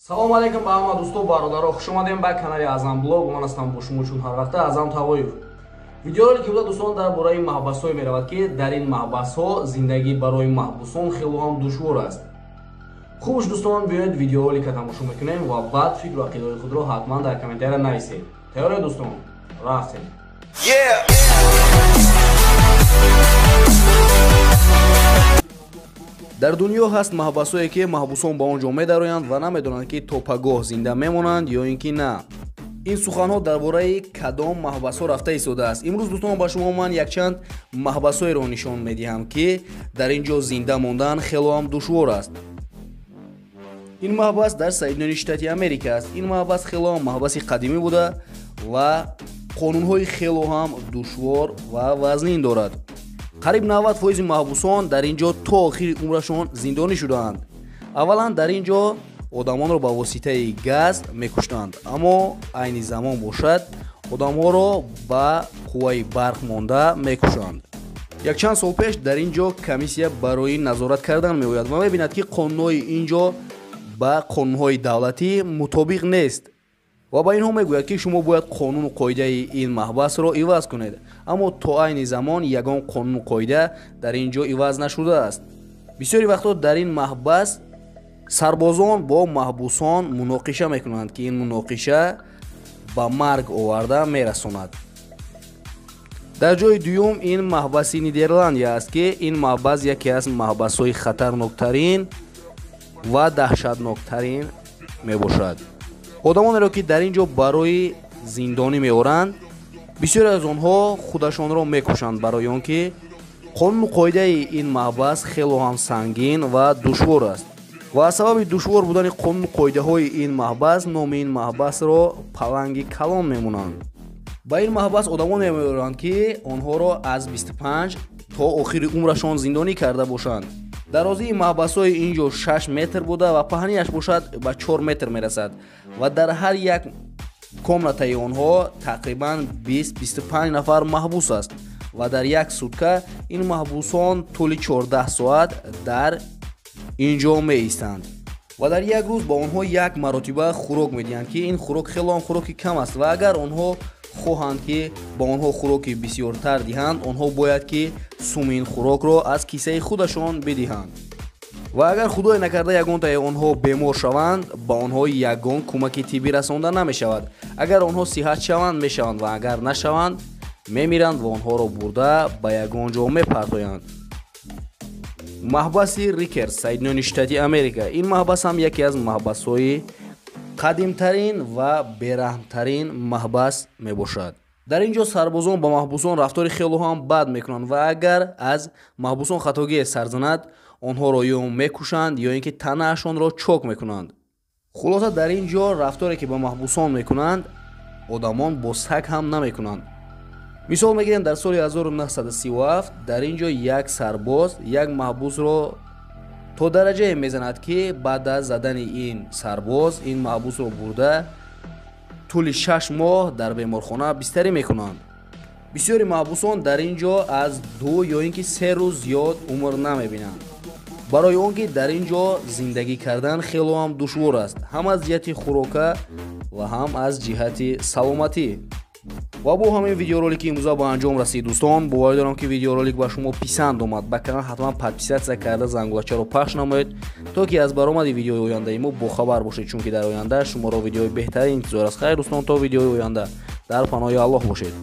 Салом алейкум ба ҳама дӯсту бародаро, хуш омадем ба канали Азам блог. Ман ҳастам бо шумо чун ҳар вақта Азам Тавоев. Видеоролики буда дӯстон дар бораи маҳбасҳое меравад ки дар ин маҳбасҳо зиндагӣ барои маҳбусон хело ҳам душвор аст. Хубш дӯстон, биёед видеоролика тамошо мекунем ва баъд фикру ақидаи худро ҳатман дар комментария нависед. Тайёре дӯстон? Рафтем. Дар дунё ҳаст маҳбасое ки маҳбусон ба он ҷо медароянд ва намедонанд ки то пагоҳ зинда мемонанд ё ин ки на. ин суханҳо дар бораи кадом маҳбасҳо рафта истодааст. Имрӯз дӯстон ба шумо ман якчанд маҳбасҳоеро нишон медиҳам ки дар ин ҷо зинда мондан хело ҳам душвор аст. ин маҳбас дар Соединёни Штати Америка аст. ин маҳбас хело ҳам маҳбаси қадимӣ буда ва қонунҳои хело ҳам душвор ва вазнин дорад. қариб 90% маҳбусон дар ин ҷо то охири умрашон зиндонӣ шудаанд. аввалан дар ин ҷо одамонро ба воситаи газ мекуштанд, аммо айни замон бошад одамҳоро ба қувваи барқ монда мекушанд. Якчанд сол пеш дар ин ҷо комиссия барои назорат кардан меояд ва мебинад ки қонунҳои ин ҷо ба қонунҳои давлатӣ мутобиқ нест ва ба инҳо мегӯяд ки шумо бояд қонуну қоидаи ин маҳбасро иваз кунед, аммо то айни замон ягон қонуну қоида дар ин ҷо иваз нашудааст. бисёри вақтҳо дар ин маҳбас сарбозон бо маҳбусон муноқиша мекунанд ки ин муноқиша ба марг оварда мерасонад. дар ҷои дуюм ин маҳбаси Нидерландия аст ки ин маҳбас яке аз маҳбасҳои хатарноктарин ва даҳшатноктарин мебошад. одамонеро ки дар ин ҷо барои зиндонӣ меоранд, бисёре аз онҳо худашонро мекушанд барои он ки қонуну қоидаи ин маҳбас хело ҳам сангин ва душвор аст ва аз сабаби душвор будани қонуну қоидаҳои ин маҳбас номи ин маҳбасро паланги калон мемонанд. ба ин маҳбас одамоне меоранд ки онҳоро аз 25 то охири умрашон зиндонӣ карда бошанд. дарозии маҳбасҳои ин ҷо 6 метр буда ва паҳнияш бошад ба 4 метр мерасад ва дар ҳар як комнатаи онҳо тақрибан 20-25 нафар маҳбус аст ва дар як сутка ин маҳбусон тӯли 14 соат дар ин ҷо меистанд ва дар як рӯз ба онҳо як маротиба хӯрок медиҳанд ки ин хӯрок хело ҳам хӯроки кам аст ва агар онҳо хоҳанд ки ба онҳо хӯроки бисёртар диҳанд, онҳо бояд ки суми ин хӯрокро аз кисаи худашон бидиҳанд ва агар худое накарда ягонтаи онҳо бемор шаванд, ба онҳо ягон кӯмаки тиббӣ расонда намешавад. агар онҳо сиҳат шаванд, мешаванд ва агар нашаванд, мемиранд ва онҳоро бурда ба ягон ҷо мепартоянд. маҳбаси Рикерс, Соединёни Штати Америка. ин маҳбас ҳам яке аз маҳбасҳои қадимтарин ва бераҳмтарин маҳбас мебошад. дар ин ҷо сарбозон ба маҳбусон рафтори хело ҳам бад мекунанд ва агар аз маҳбусон хатогие сар занад, онҳоро ё мекушанд ё ин ки танаашонро чок мекунанд. хулоса дар ин ҷо рафторе ки ба маҳбусон мекунанд, одамон бо саг ҳам намекунанд. мисол мегирем дар соли 1937 дар ин ҷо як сарбоз як маҳбусро то дараҷае мезанад ки баъд аз задани ин сарбоз ин маҳбусро бурда тӯли 6 моҳ дар беморхона бистарӣ мекунанд. бисёри маҳбусон дар ин ҷо аз 2 ё ин ки 3 рӯз зиёд умр намебинанд, барои он ки дар ин ҷо зиндагӣ кардан хело ҳам душвор аст, ҳам аз ҷиҳати хӯрока ва ҳам аз ҷиҳати саломатӣ. ва бо ҳамин видеоролики имрӯза ба анҷом расид дӯстон. боварӣ дорам ки видеоролик ба шумо писанд омад. ба канал ҳатман подписатсия карда зангулачаро пахш намоед, то ки аз баромади видеои ояндаи мо бохабар бошед, чунки дар оянда шуморо видеои беҳтарин интизор аст. хайр дӯстон, то видеои оянда дар паноҳи Аллоҳ бошед.